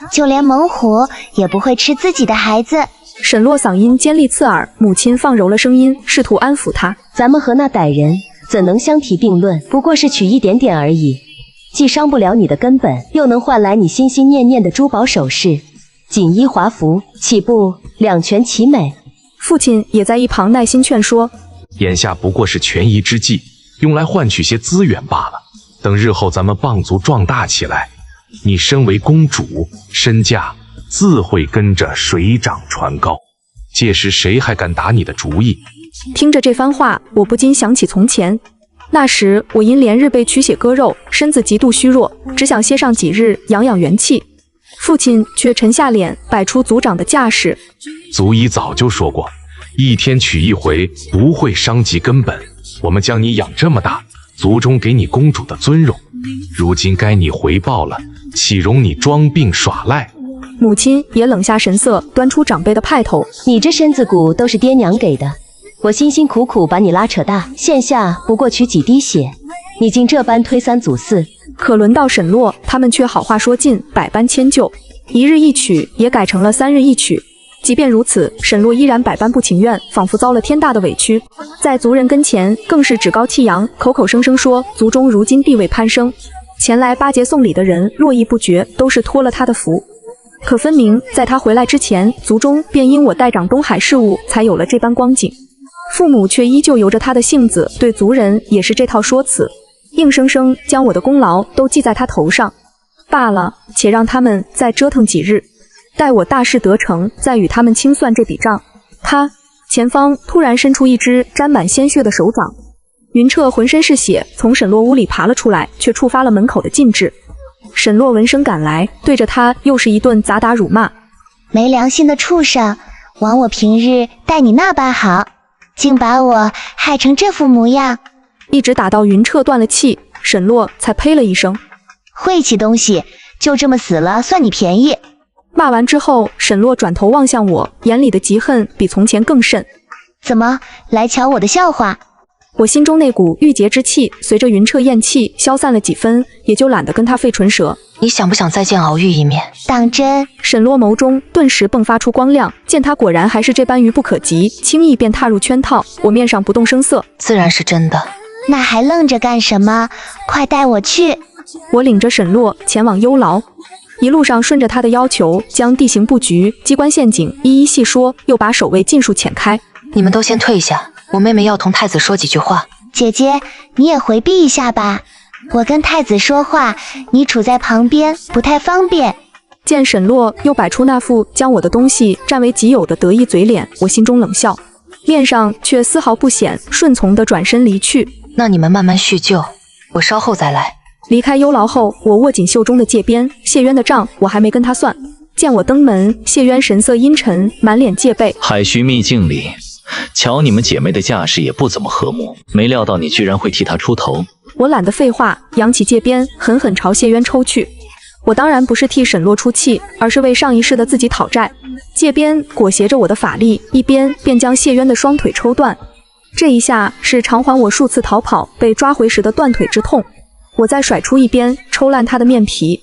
就连猛虎也不会吃自己的孩子。沈洛嗓音尖利刺耳，母亲放柔了声音，试图安抚他。咱们和那歹人怎能相提并论？不过是取一点点而已，既伤不了你的根本，又能换来你心心念念的珠宝首饰，锦衣华服，岂不两全其美？父亲也在一旁耐心劝说，眼下不过是权宜之计，用来换取些资源罢了。等日后咱们棒族壮大起来，你身为公主，身价自会跟着水涨船高，届时谁还敢打你的主意？听着这番话，我不禁想起从前。那时我因连日被取血割肉，身子极度虚弱，只想歇上几日养养元气。父亲却沉下脸，摆出族长的架势。族医早就说过，一天取一回不会伤及根本。我们将你养这么大，族中给你公主的尊荣，如今该你回报了，岂容你装病耍赖？母亲也冷下神色，端出长辈的派头。你这身子骨都是爹娘给的，我辛辛苦苦把你拉扯大，现下不过取几滴血，你竟这般推三阻四。可轮到沈洛，他们却好话说尽，百般迁就，一日一曲也改成了3日一曲。即便如此，沈洛依然百般不情愿，仿佛遭了天大的委屈。在族人跟前，更是趾高气扬，口口声声说族中如今地位攀升，前来巴结送礼的人络绎不绝，都是托了他的福。可分明在他回来之前，族中便因我代掌东海事务，才有了这般光景。父母却依旧由着他的性子，对族人也是这套说辞，硬生生将我的功劳都记在他头上。罢了，且让他们再折腾几日，待我大事得成，再与他们清算这笔账。前方突然伸出一只沾满鲜血的手掌，云彻浑身是血，从沈洛屋里爬了出来，却触发了门口的禁制。沈洛闻声赶来，对着他又是一顿砸打辱骂。没良心的畜生，枉我平日待你那般好，竟把我害成这副模样。一直打到云彻断了气，沈洛才呸了一声。晦气东西，就这么死了算你便宜。骂完之后，沈洛转头望向我，眼里的嫉恨比从前更甚。怎么来瞧我的笑话？我心中那股郁结之气随着云彻咽气消散了几分，也就懒得跟他费唇舌。你想不想再见敖玉一面？当真？沈洛眸中顿时迸发出光亮，见他果然还是这般愚不可及，轻易便踏入圈套。我面上不动声色，自然是真的。那还愣着干什么？快带我去！我领着沈洛前往幽牢，一路上顺着他的要求，将地形布局、机关陷阱一一细说，又把守卫尽数遣开。你们都先退下，我妹妹要同太子说几句话。姐姐，你也回避一下吧，我跟太子说话，你处在旁边不太方便。见沈洛又摆出那副将我的东西占为己有的得意嘴脸，我心中冷笑，面上却丝毫不显，顺从地转身离去。那你们慢慢叙旧，我稍后再来。离开幽牢后，我握紧袖中的戒鞭，谢渊的账我还没跟他算。见我登门，谢渊神色阴沉，满脸戒备。海须秘境里，瞧你们姐妹的架势也不怎么和睦，没料到你居然会替她出头。我懒得废话，扬起戒鞭，狠狠朝谢渊抽去。我当然不是替沈洛出气，而是为上一世的自己讨债。戒鞭裹挟着我的法力，一边便将谢渊的双腿抽断。这一下是偿还我数次逃跑被抓回时的断腿之痛。我再甩出一鞭，抽烂他的面皮。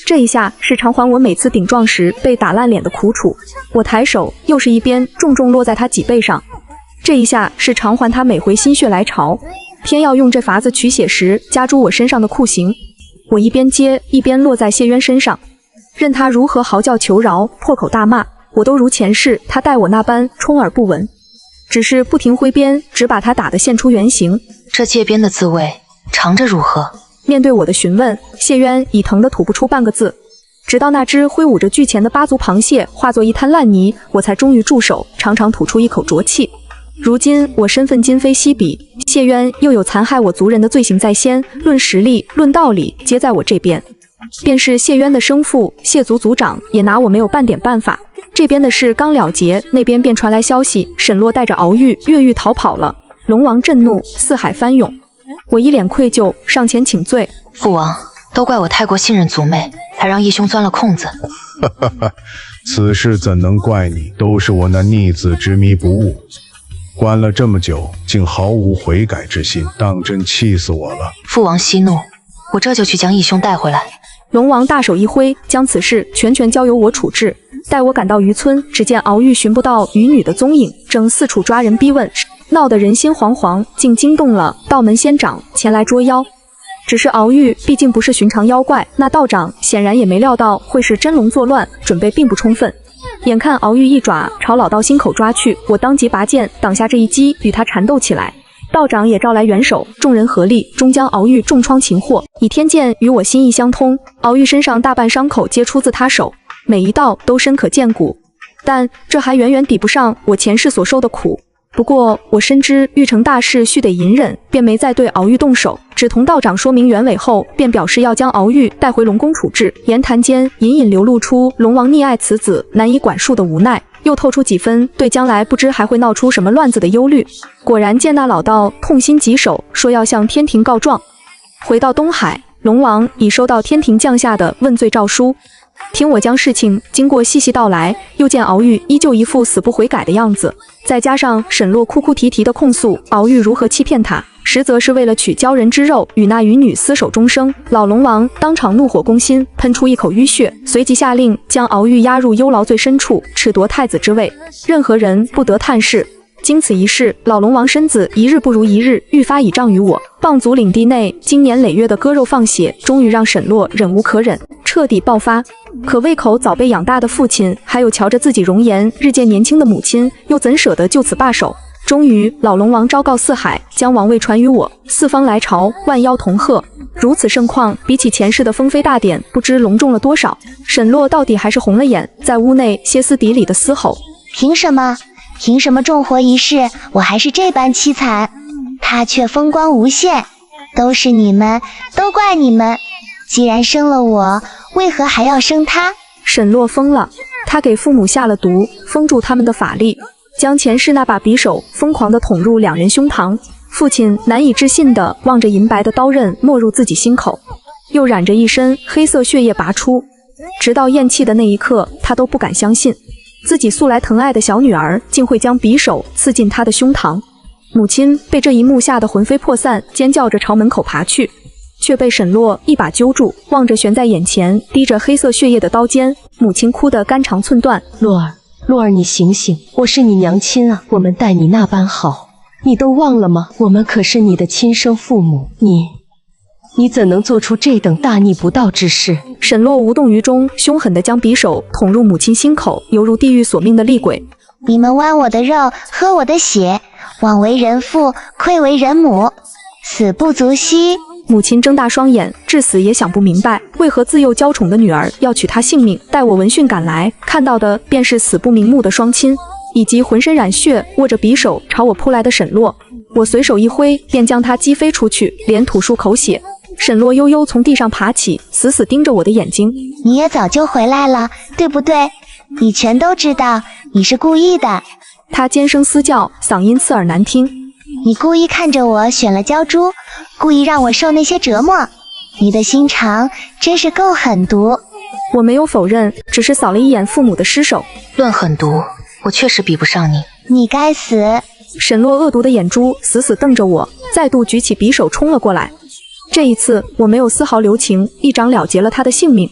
这一下是偿还我每次顶撞时被打烂脸的苦楚。我抬手，又是一鞭重重落在他脊背上。这一下是偿还他每回心血来潮，偏要用这法子取血时加诸我身上的酷刑。我一边接一边落在谢渊身上，任他如何嚎叫求饶，破口大骂，我都如前世他待我那般充耳不闻，只是不停挥鞭，只把他打得现出原形。这戒鞭的滋味尝着如何？面对我的询问，谢渊已疼得吐不出半个字。直到那只挥舞着巨钳的八足螃蟹化作一滩烂泥，我才终于住手，长长吐出一口浊气。如今我身份今非昔比，谢渊又有残害我族人的罪行在先，论实力论道理皆在我这边。便是谢渊的生父谢族族长也拿我没有半点办法。这边的事刚了结，那边便传来消息，沈洛带着敖玉越狱逃跑了。龙王震怒，四海翻涌。我一脸愧疚，上前请罪。父王，都怪我太过信任族妹，才让义兄钻了空子。此事怎能怪你？都是我那逆子执迷不悟，关了这么久，竟毫无悔改之心，当真气死我了。父王息怒，我这就去将义兄带回来。龙王大手一挥，将此事全交由我处置。待我赶到渔村，只见敖玉寻不到渔女的踪影，正四处抓人逼问，闹得人心惶惶，竟惊动了道门仙长前来捉妖。只是敖玉毕竟不是寻常妖怪，那道长显然也没料到会是真龙作乱，准备并不充分。眼看敖玉一爪朝老道心口抓去，我当即拔剑挡下这一击，与他缠斗起来。道长也招来援手，众人合力，终将敖玉重创擒获。倚天剑与我心意相通，敖玉身上大半伤口皆出自他手，每一道都深可见骨，但这还远远抵不上我前世所受的苦。不过我深知玉成大事须得隐忍，便没再对敖玉动手，只同道长说明原委后，便表示要将敖玉带回龙宫处置。言谈间隐隐流露出龙王溺爱此子难以管束的无奈，又透出几分对将来不知还会闹出什么乱子的忧虑。果然见那老道痛心疾首，说要向天庭告状。回到东海，龙王已收到天庭降下的问罪诏书，听我将事情经过细细道来，又见敖玉依旧一副死不悔改的样子，再加上沈洛哭哭啼啼的控诉敖玉如何欺骗他，实则是为了取鲛人之肉与那渔女厮守终生。老龙王当场怒火攻心，喷出一口淤血，随即下令将敖玉押入幽牢最深处，褫夺太子之位，任何人不得探视。经此一事，老龙王身子一日不如一日，愈发倚仗于我。蚌族领地内经年累月的割肉放血，终于让沈洛忍无可忍，彻底爆发。可胃口早被养大的父亲，还有瞧着自己容颜日渐年轻的母亲，又怎舍得就此罢手？终于，老龙王昭告四海，将王位传于我，四方来朝，万妖同贺。如此盛况，比起前世的封妃大典，不知隆重了多少。沈洛到底还是红了眼，在屋内歇斯底里的嘶吼：凭什么？凭什么重活一世，我还是这般凄惨，他却风光无限？都是你们，都怪你们！既然生了我，为何还要生他？沈洛疯了，他给父母下了毒，封住他们的法力，将前世那把匕首疯狂地捅入两人胸膛。父亲难以置信地望着银白的刀刃没入自己心口，又染着一身黑色血液拔出，直到咽气的那一刻，他都不敢相信自己素来疼爱的小女儿竟会将匕首刺进他的胸膛。母亲被这一幕吓得魂飞魄散，尖叫着朝门口爬去，却被沈洛一把揪住，望着悬在眼前滴着黑色血液的刀尖，母亲哭得肝肠寸断。洛儿，洛儿，你醒醒，我是你娘亲啊，我们待你那般好，你都忘了吗？我们可是你的亲生父母，你怎能做出这等大逆不道之事？沈洛无动于衷，凶狠地将匕首捅入母亲心口，犹如地狱索命的厉鬼。你们剜我的肉，喝我的血，枉为人父，愧为人母，死不足惜。母亲睁大双眼，至死也想不明白，为何自幼娇宠的女儿要取她性命。待我闻讯赶来，看到的便是死不瞑目的双亲，以及浑身染血、握着匕首朝我扑来的沈洛。我随手一挥，便将他击飞出去，连吐数口血。沈洛悠悠从地上爬起，死死盯着我的眼睛。你也早就回来了，对不对？你全都知道，你是故意的。他尖声嘶叫，嗓音刺耳难听。你故意看着我选了鲛珠，故意让我受那些折磨。你的心肠真是够狠毒。我没有否认，只是扫了一眼父母的尸首。论狠毒，我确实比不上你。你该死！沈洛恶毒的眼珠死死瞪着我，再度举起匕首冲了过来。这一次我没有丝毫留情，一掌了结了他的性命。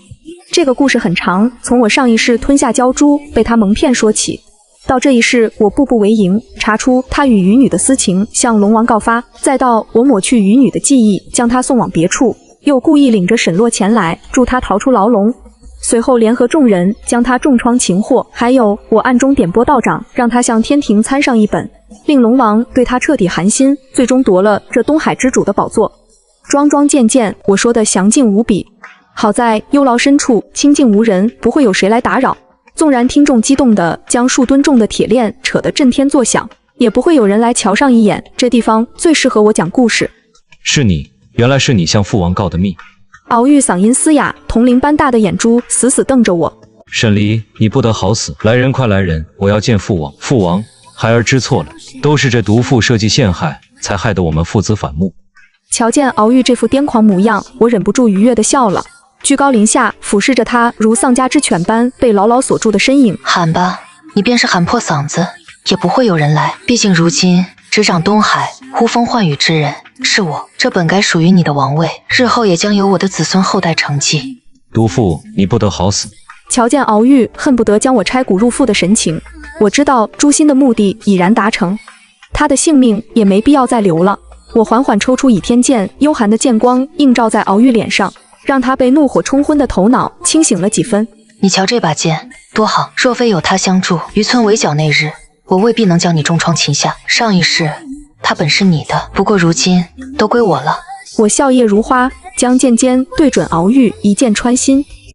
这个故事很长，从我上一世吞下鲛珠被他蒙骗说起，到这一世我步步为营，查出他与渔女的私情，向龙王告发，再到我抹去渔女的记忆，将他送往别处，又故意领着沈洛前来助他逃出牢笼，随后联合众人将他重创擒获，还有我暗中点拨道长，让他向天庭参上一本，令龙王对他彻底寒心，最终夺了这东海之主的宝座。桩桩件件，我说的详尽无比。好在幽牢深处清静无人，不会有谁来打扰。纵然听众激动地将数吨重的铁链扯得震天作响，也不会有人来瞧上一眼。这地方最适合我讲故事。是你，原来是你向父王告的密。敖玉嗓音嘶哑，铜铃般大的眼珠死死瞪着我。沈离，你不得好死！来人，快来人！我要见父王。父王，孩儿知错了，都是这毒妇设计陷害，才害得我们父子反目。瞧见敖玉这副癫狂模样，我忍不住愉悦地笑了，居高临下俯视着他如丧家之犬般被牢牢锁住的身影。喊吧，你便是喊破嗓子，也不会有人来。毕竟如今执掌东海、呼风唤雨之人是我，这本该属于你的王位，日后也将由我的子孙后代承继。毒妇，你不得好死！瞧见敖玉恨不得将我拆骨入腹的神情，我知道诛心的目的已然达成，他的性命也没必要再留了。我缓缓抽出倚天剑，幽寒的剑光映照在敖玉脸上，让他被怒火冲昏的头脑清醒了几分。你瞧这把剑多好，若非有他相助，渔村围剿那日，我未必能将你重创秦下。上一世他本是你的，不过如今都归我了。我笑靥如花，将剑尖对准敖玉，一剑穿心。